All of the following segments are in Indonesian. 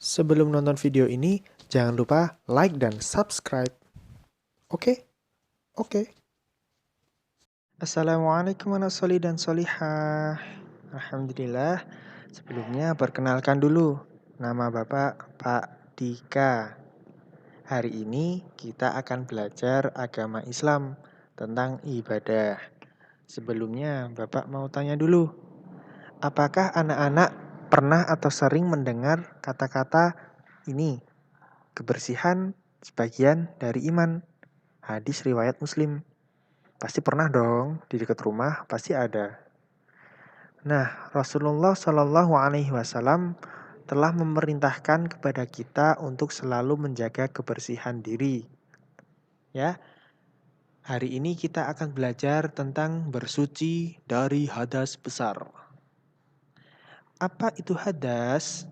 Sebelum nonton video ini, jangan lupa like dan subscribe. Oke? Oke. Assalamualaikum warahmatullahi dan solihah. Alhamdulillah. Sebelumnya perkenalkan dulu. Nama Bapak Pak Dika. Hari ini kita akan belajar agama Islam tentang ibadah. Sebelumnya Bapak mau tanya dulu. Apakah anak-anak pernah atau sering mendengar kata-kata ini? Kebersihan sebagian dari iman. Hadis riwayat Muslim. Pasti pernah dong, di dekat rumah pasti ada. Nah, Rasulullah Shallallahu Alaihi Wasallam telah memerintahkan kepada kita untuk selalu menjaga kebersihan diri. Ya, hari ini kita akan belajar tentang bersuci dari hadas besar. Apa itu hadas?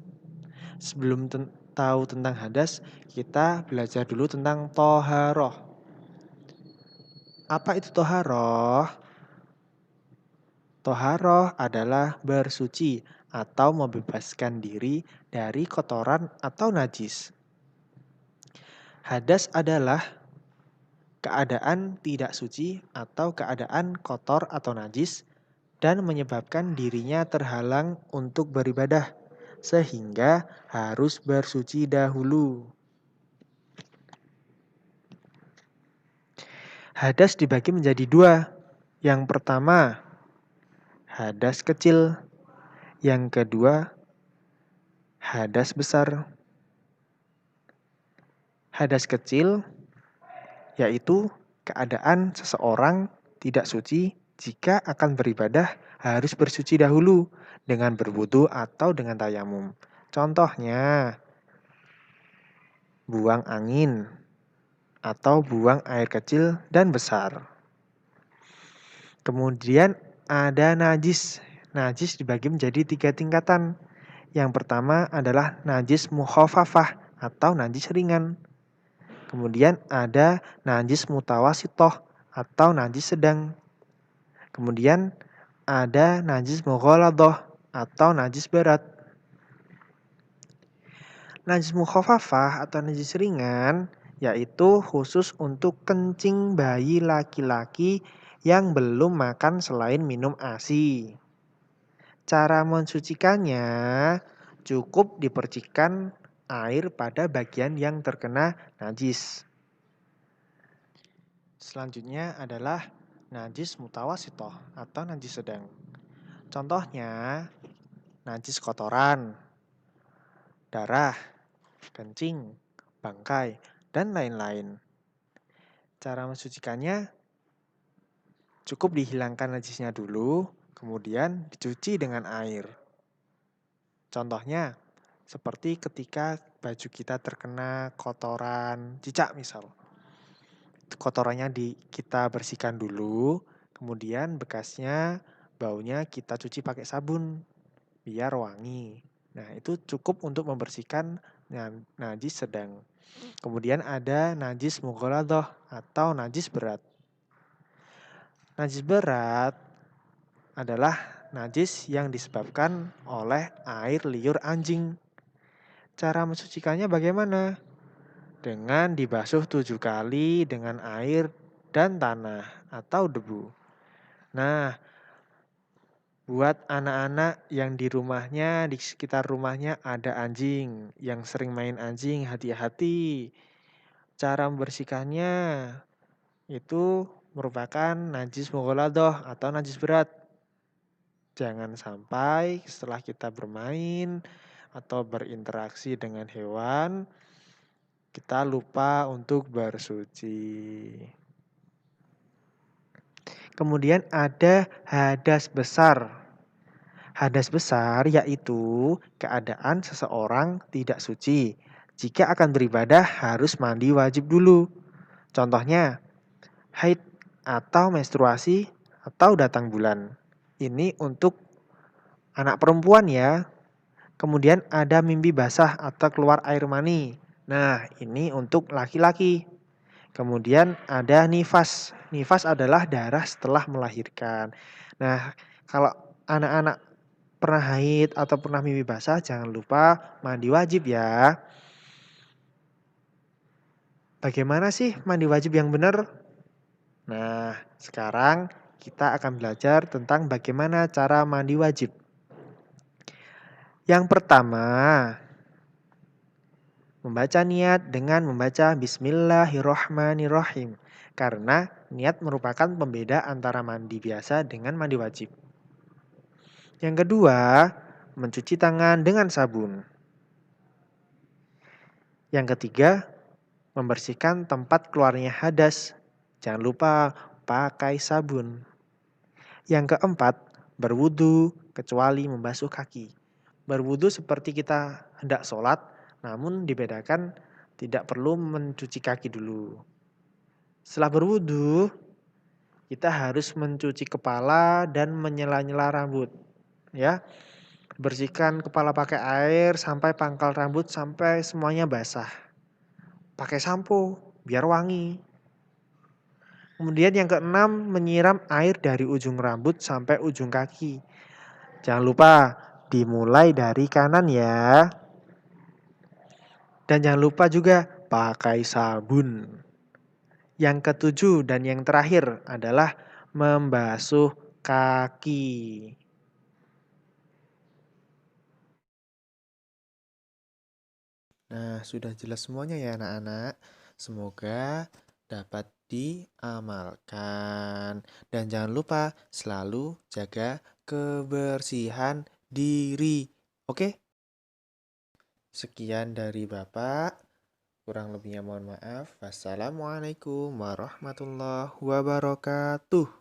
Sebelum tahu tentang hadas, kita belajar dulu tentang toharoh. Apa itu toharoh? Toharoh adalah bersuci atau membebaskan diri dari kotoran atau najis. Hadas adalah keadaan tidak suci atau keadaan kotor atau najis dan menyebabkan dirinya terhalang untuk beribadah sehingga harus bersuci dahulu. Hadas dibagi menjadi dua. Yang pertama, hadas kecil. Yang kedua, hadas besar. Hadas kecil yaitu keadaan seseorang tidak suci jika akan beribadah harus bersuci dahulu dengan berwudu atau dengan tayamum. Contohnya, buang angin atau buang air kecil dan besar. Kemudian ada najis. Najis dibagi menjadi 3 tingkatan. Yang pertama adalah najis mukhafafah atau najis ringan. Kemudian ada najis mutawasitoh atau najis sedang. Kemudian ada najis mughaladoh atau najis berat. Najis mukhafafah atau najis ringan yaitu khusus untuk kencing bayi laki-laki yang belum makan selain minum ASI. Cara mensucikannya cukup dipercikan air pada bagian yang terkena najis. Selanjutnya adalah najis mutawasitoh atau najis sedang. Contohnya, najis kotoran, darah, kencing, bangkai, dan lain-lain. Cara mensucikannya cukup dihilangkan najisnya dulu, kemudian dicuci dengan air. Contohnya, seperti ketika baju kita terkena kotoran cicak misal. Kotorannya kita bersihkan dulu, kemudian bekasnya, baunya kita cuci pakai sabun biar wangi. Nah, itu cukup untuk membersihkan najis sedang. Kemudian ada najis mughaladoh atau najis berat. Najis berat adalah najis yang disebabkan oleh air liur anjing. Cara mensucikannya bagaimana? Dengan dibasuh 7 kali dengan air dan tanah atau debu. Nah, buat anak-anak yang di rumahnya, di sekitar rumahnya ada anjing, yang sering main anjing, hati-hati. Cara membersihkannya itu merupakan najis mughaladoh atau najis berat. Jangan sampai setelah kita bermain atau berinteraksi dengan hewan, kita lupa untuk bersuci. Kemudian ada hadas besar. Hadas besar yaitu keadaan seseorang tidak suci. Jika akan beribadah harus mandi wajib dulu. Contohnya, haid atau menstruasi atau datang bulan. Ini untuk anak perempuan ya. Kemudian ada mimpi basah atau keluar air mani. Nah, ini untuk laki-laki. Kemudian ada nifas. Nifas adalah darah setelah melahirkan. Nah, kalau anak-anak pernah haid atau pernah mimpi basah, jangan lupa mandi wajib ya. Bagaimana sih mandi wajib yang benar? Nah, sekarang kita akan belajar tentang bagaimana cara mandi wajib. Yang pertama, membaca niat dengan membaca Bismillahirrohmanirrohim. Karena niat merupakan pembeda antara mandi biasa dengan mandi wajib. Yang kedua, mencuci tangan dengan sabun. Yang ketiga, membersihkan tempat keluarnya hadas. Jangan lupa pakai sabun. Yang keempat, berwudu kecuali membasuh kaki. Berwudu seperti kita hendak sholat, namun dibedakan tidak perlu mencuci kaki dulu. Setelah berwudu, kita harus mencuci kepala dan menyela-nyela rambut. Ya, bersihkan kepala pakai air sampai pangkal rambut sampai semuanya basah. Pakai sampo biar wangi. Kemudian yang keenam, menyiram air dari ujung rambut sampai ujung kaki. Jangan lupa dimulai dari kanan ya. Dan jangan lupa juga pakai sabun. Yang ketujuh dan yang terakhir adalah membasuh kaki. Nah, sudah jelas semuanya ya anak-anak. Semoga dapat diamalkan. Dan jangan lupa selalu jaga kebersihan diri. Oke? Sekian dari Bapak. Kurang lebihnya mohon maaf. Wassalamualaikum warahmatullahi wabarakatuh.